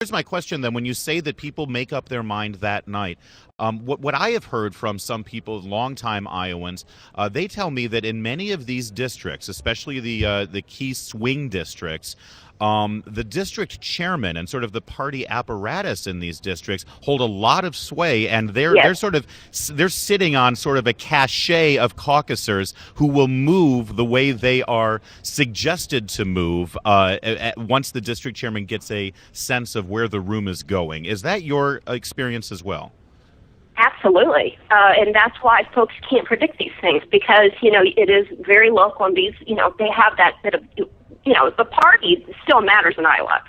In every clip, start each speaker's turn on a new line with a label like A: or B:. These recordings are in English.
A: Here's my question then. When you say that people make up their mind that night, what I have heard from some people, longtime Iowans, they tell me that in many of these districts, especially the key swing districts, the district chairman and sort of the party apparatus in these districts hold a lot of sway, and they're sitting on sort of a cachet of caucusers who will move the way they are suggested to move once the district chairman gets a sense of where the room is going. Is that your experience as well?
B: Absolutely. And that's why folks can't predict these things, because, it is very local, and these, they have that bit of, the party still matters in Iowa.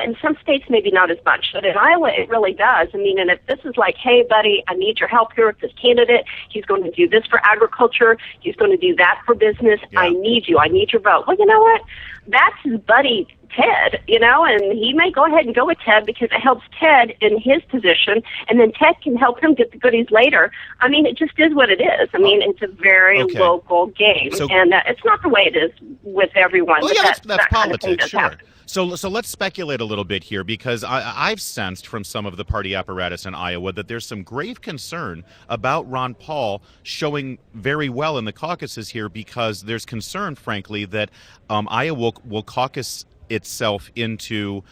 B: In some states, maybe not as much, but in Iowa, it really does. I mean, and if this is like, hey, buddy, I need your help here with this candidate. He's going to do this for agriculture. He's going to do that for business. Yeah. I need you. I need your vote. Well, you know what? That's his buddy, Ted, and he may go ahead and go with Ted because it helps Ted in his position, and then Ted can help him get the goodies later. I mean, it just is what it is. I mean, it's a very local game, and it's not the way it is with everyone.
A: Well, yeah, that's politics,
B: kind of thing does
A: sure.
B: happen.
A: So let's speculate a little bit here, because I've sensed from some of the party apparatus in Iowa that there's some grave concern about Ron Paul showing very well in the caucuses here, because there's concern, frankly, that Iowa will caucus itself into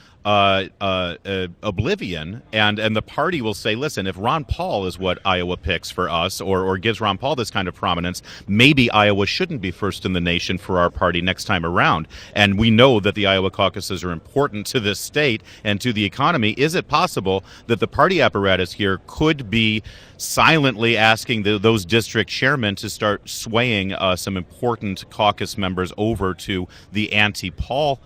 A: oblivion, and the party will say, listen, if Ron Paul is what Iowa picks for us, or gives Ron Paul this kind of prominence, maybe Iowa shouldn't be first in the nation for our party next time around. And we know that the Iowa caucuses are important to this state and to the economy. Is it possible that the party apparatus here could be silently asking those district chairmen to start swaying some important caucus members over to the anti-Paul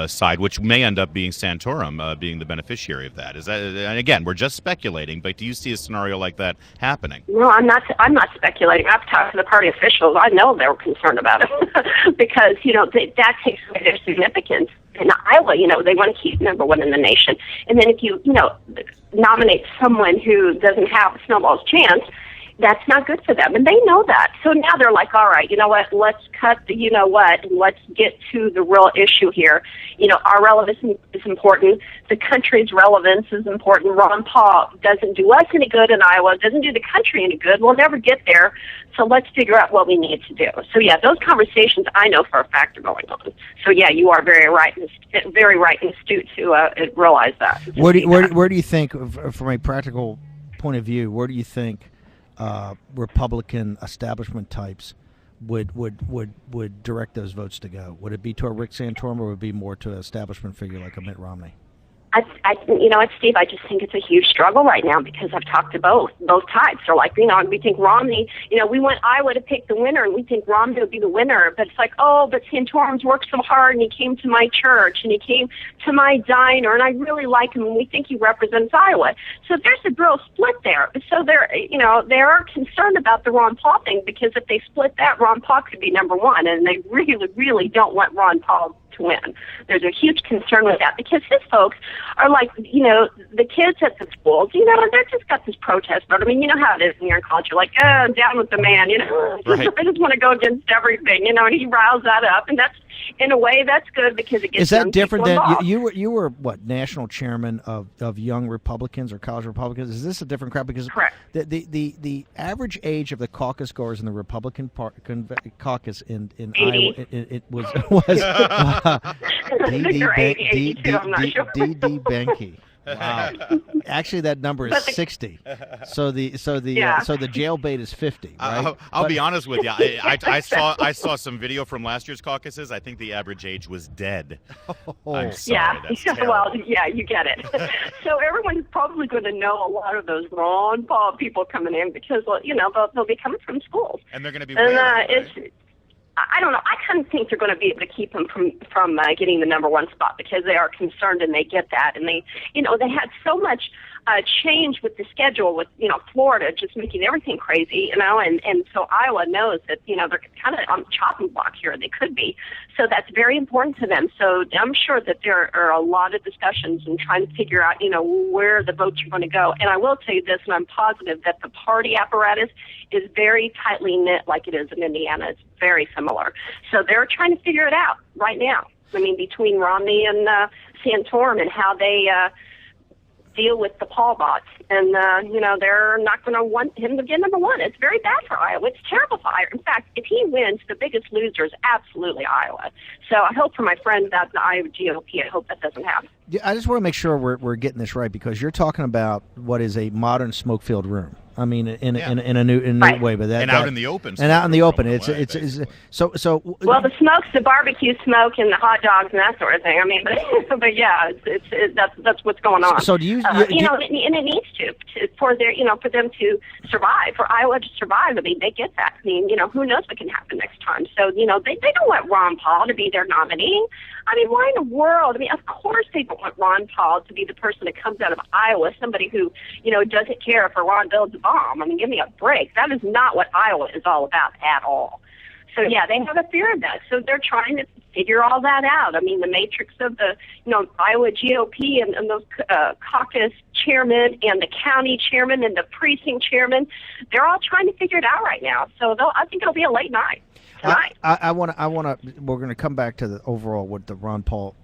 A: side, which may end up being Santorum being the beneficiary of that? Is that, and again, we're just speculating, but do you see a scenario like that happening?
B: No, I'm not speculating. I've talked to the party officials. I know they were concerned about it because, that takes away their significance. In Iowa, they want to keep number one in the nation. And then if you, nominate someone who doesn't have a snowball's chance, that's not good for them. And they know that. So now they're like, all right, you know what, let's cut the you-know-what, and let's get to the real issue here. Our relevance is important. The country's relevance is important. Ron Paul doesn't do us any good in Iowa, doesn't do the country any good. We'll never get there. So let's figure out what we need to do. So, yeah, those conversations I know for a fact are going on. So, yeah, you are very right and astute to realize that.
C: Where do you think, from a practical point of view, where do you think Republican establishment types would direct those votes to go? Would it be to a Rick Santorum, or would it be more to an establishment figure like a Mitt Romney?
B: Steve, I just think it's a huge struggle right now, because I've talked to both types. They're like, we think Romney, we want Iowa to pick the winner, and we think Romney would be the winner. But it's like, but Santorum's worked so hard, and he came to my church, and he came to my diner, and I really like him, and we think he represents Iowa. So there's a real split there. So they are concerned about the Ron Paul thing, because if they split that, Ron Paul could be number one, and they really, really don't want Ron Paul to win. There's a huge concern with that, because his folks are like, the kids at the schools, they're just got this protest vote. I mean, you know how it is when you're in college. You're like, I'm down with the man,
A: Right.
B: I just want to go against everything, and he riles that up, and that's, in a way, that's good, because it gets
C: Is that different than
B: involved.
C: you were what, national chairman of young Republicans or college Republicans? Is this a different crowd? Because
B: correct.
C: The average age of the caucus goers in the Republican caucus in
B: 80.
C: Iowa it was Dee Dee Benkie. Wow. Actually, that number is 60. So the jailbait is 50. Right?
A: I'll be honest with you. I saw some video from last year's caucuses. I think the average age was dead. I'm sorry, that's terrible.
B: Well, yeah, you get it. So everyone's probably going to know a lot of those Ron Paul people coming in, because they'll be coming from schools,
A: and they're going to be.
B: I don't know. I kind of think they're going to be able to keep him from getting the number one spot, because they are concerned, and they get that, and they had so much change with the schedule, with Florida just making everything crazy, and so Iowa knows that they're kind of on the chopping block here. They could be, so that's very important to them. So I'm sure that there are a lot of discussions and trying to figure out where the votes are going to go. And I will tell you this, and I'm positive that the party apparatus is very tightly knit, like it is in Indiana. It's very similar. So they're trying to figure it out right now. I mean, between Romney and Santorum and how they deal with the Paul bots. And, they're not going to want him to get number one. It's very bad for Iowa. It's terrible for Iowa. In fact, if he wins, the biggest loser is absolutely Iowa. So I hope for my friends at the Iowa GOP, I hope that doesn't happen.
C: Yeah, I just want to make sure we're getting this right, because you're talking about what is a modern smoke-filled room. I mean, in a new
B: Right.
C: way, but
A: out in the open.
C: And out in the open, it's so.
B: Well, the smoke's the barbecue smoke and the hot dogs and that sort of thing. I mean, but yeah, that's what's going on.
C: So do you?
B: And it needs to for them to survive, for Iowa to survive. I mean, they get that. I mean, who knows what can happen next time? So they don't want Ron Paul to be their nominee. I mean, why in the world? I mean, of course they don't want Ron Paul to be the person that comes out of Iowa, somebody who doesn't care if Iran builds a bomb. I mean, give me a break. That is not what Iowa is all about at all. So yeah, they have a fear of that. So they're trying to figure all that out. I mean, the matrix of the Iowa GOP and those caucus chairmen and the county chairman and the precinct chairman, they're all trying to figure it out right now. So I think it'll be a late night tonight.
C: I want to. We're going to come back to the overall what the Ron Paul,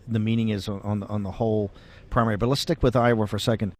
C: the meaning is on the whole primary. But let's stick with Iowa for a second.